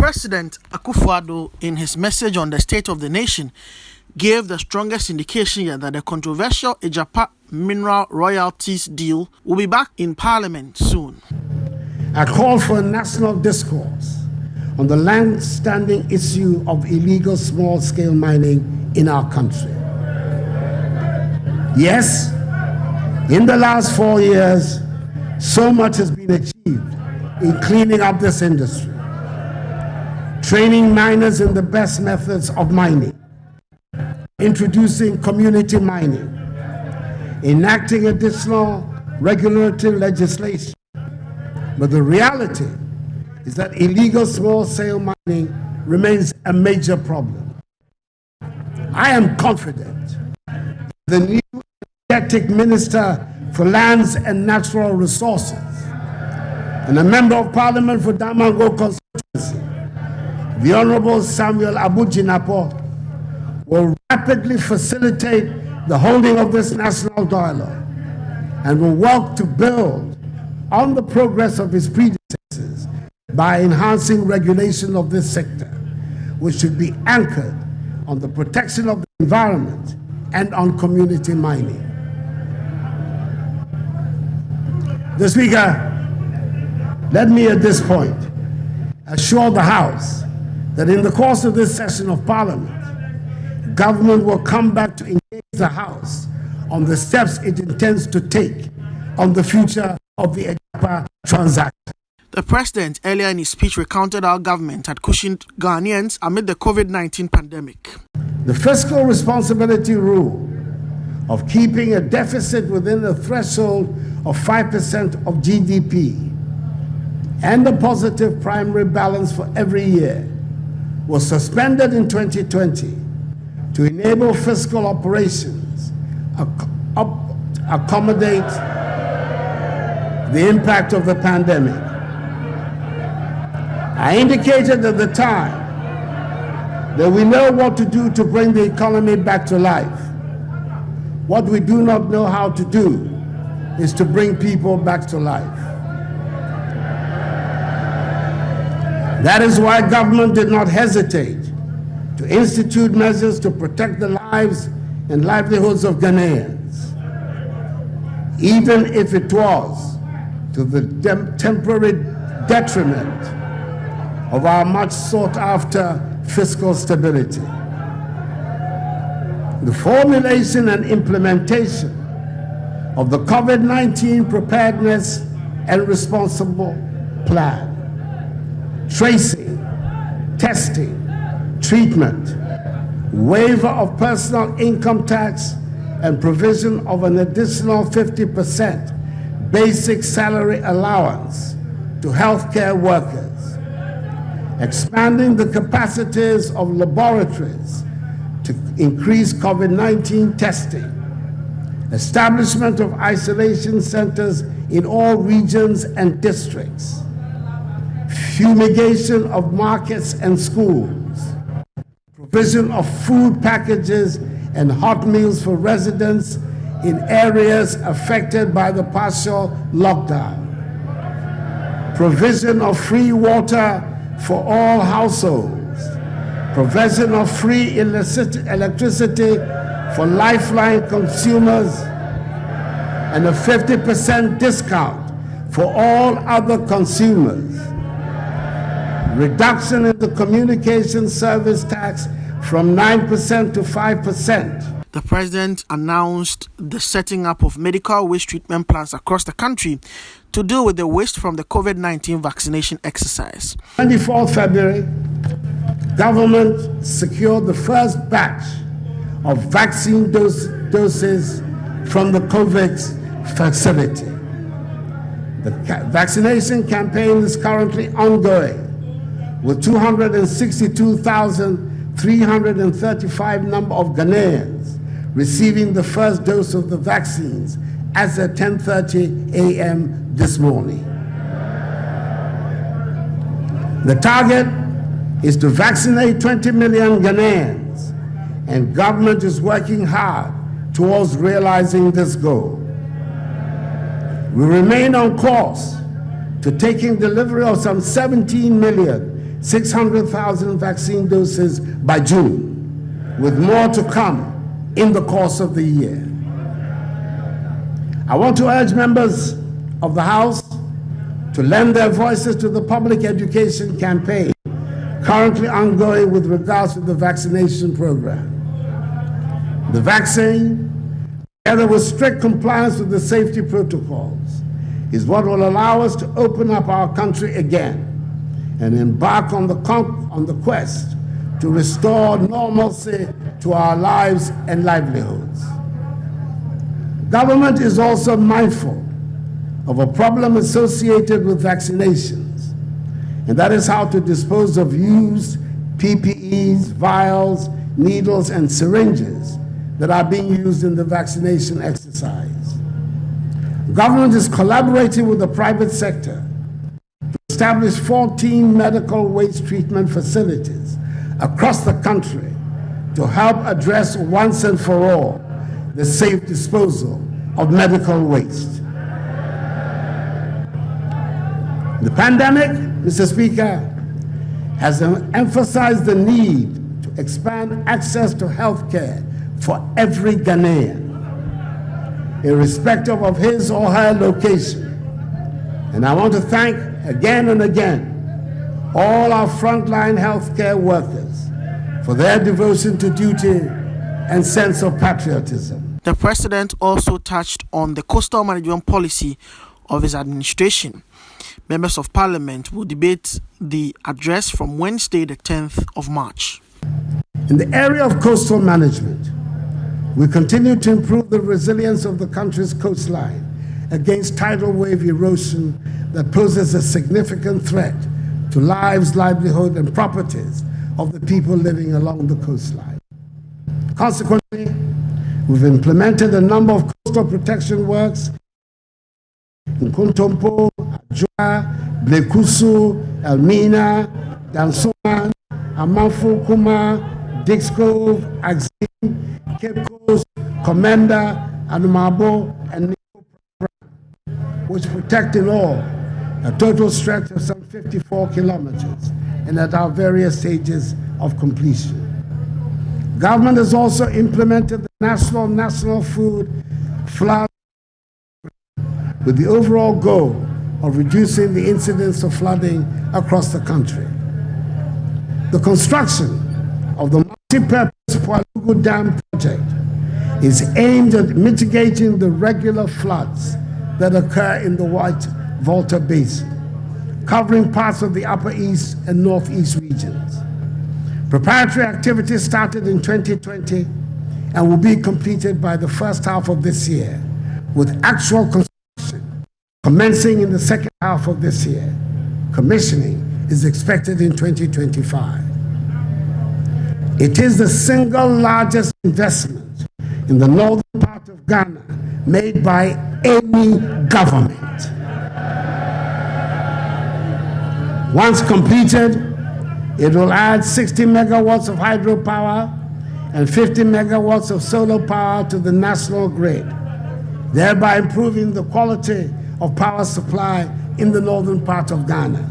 President Akufo-Addo, in his message on the state of the nation, gave the strongest indication yet that the controversial Ejapa mineral royalties deal will be back in Parliament soon. I call for a national discourse on the long-standing issue of illegal small-scale mining in our country. Yes, in the last 4 years, so much has been achieved in cleaning up this industry, training miners in the best methods of mining, introducing community mining, enacting additional regulatory legislation. But the reality is that illegal small-scale mining remains a major problem. I am confident the new energetic Minister for Lands and Natural Resources and a Member of Parliament for Damango constituency, the Honorable Samuel Abujinapo, will rapidly facilitate the holding of this national dialogue and will work to build on the progress of his predecessors by enhancing regulation of this sector, which should be anchored on the protection of the environment and on community mining. The Speaker, let me at this point assure the House that in the course of this session of Parliament, government will come back to engage the House on the steps it intends to take on the future of the Ejapa transaction. The President earlier in his speech recounted how government had cushioned Ghanaians amid the COVID-19 pandemic. The fiscal responsibility rule of keeping a deficit within a threshold of 5% of GDP and a positive primary balance for every year was suspended in 2020 to enable fiscal operations accommodate the impact of the pandemic. I indicated at the time that we know what to do to bring the economy back to life. What we do not know how to do is to bring people back to life. That is why government did not hesitate to institute measures to protect the lives and livelihoods of Ghanaians, even if it was to the temporary detriment of our much sought-after fiscal stability. The formulation and implementation of the COVID-19 preparedness and responsible plan, tracing, testing, treatment, waiver of personal income tax, and provision of an additional 50% basic salary allowance to healthcare workers, expanding the capacities of laboratories to increase COVID-19 testing, establishment of isolation centers in all regions and districts, fumigation of markets and schools, provision of food packages and hot meals for residents in areas affected by the partial lockdown, provision of free water for all households, provision of free electricity for lifeline consumers, and a 50% discount for all other consumers, reduction in the communication service tax from 9% to 5%. The President announced the setting up of medical waste treatment plants across the country to deal with the waste from the COVID-19 vaccination exercise. 24th February, government secured the first batch of vaccine doses from the COVAX facility. The vaccination campaign is currently ongoing, with 262,335 number of Ghanaians receiving the first dose of the vaccines as at 10:30 a.m. this morning. The target is to vaccinate 20 million Ghanaians, and government is working hard towards realizing this goal. We remain on course to taking delivery of some 17 million 600,000 vaccine doses by June, with more to come in the course of the year. I want to urge members of the House to lend their voices to the public education campaign currently ongoing with regards to the vaccination program. The vaccine, together with strict compliance with the safety protocols, is what will allow us to open up our country again and embark on the quest to restore normalcy to our lives and livelihoods. Government is also mindful of a problem associated with vaccinations, and that is how to dispose of used PPEs, vials, needles, and syringes that are being used in the vaccination exercise. Government is collaborating with the private sector to establish 14 medical waste treatment facilities across the country to help address once and for all the safe disposal of medical waste. The pandemic, Mr. Speaker, has emphasized the need to expand access to health care for every Ghanaian, irrespective of his or her location. And I want to thank again and again all our frontline healthcare workers for their devotion to duty and sense of patriotism. The president also touched on the coastal management policy of his administration. Members of Parliament will debate the address from Wednesday, the 10th of March. In the area of coastal management, we continue to improve the resilience of the country's coastline against tidal wave erosion that poses a significant threat to lives, livelihood, and properties of the people living along the coastline. Consequently, we've implemented a number of coastal protection works in Kuntompo, Ajwa, Blekusu, Elmina, Dansoman, Amanfo, Kuma, Dix Cove, Axim, Cape Coast, Commander, Anumabo, and Nico, which protect in all a total stretch of some 54 kilometers and at our various stages of completion. Government has also implemented the National Food Flood with the overall goal of reducing the incidence of flooding across the country. The construction of the multi-purpose Poalugu Dam project is aimed at mitigating the regular floods that occur in the White Volta Basin, covering parts of the Upper East and Northeast regions. Preparatory activities started in 2020 and will be completed by the first half of this year, with actual construction commencing in the second half of this year. Commissioning is expected in 2025. It is the single largest investment in the northern part of Ghana made by any government. Once completed, it will add 60 megawatts of hydropower and 50 megawatts of solar power to the national grid, thereby improving the quality of power supply in the northern part of Ghana.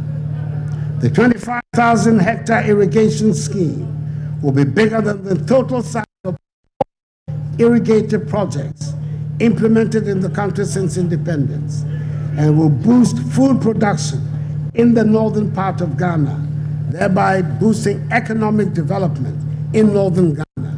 The 25,000 hectare irrigation scheme will be bigger than the total size of irrigated projects implemented in the country since independence, and will boost food production in the northern part of Ghana, thereby boosting economic development in northern Ghana.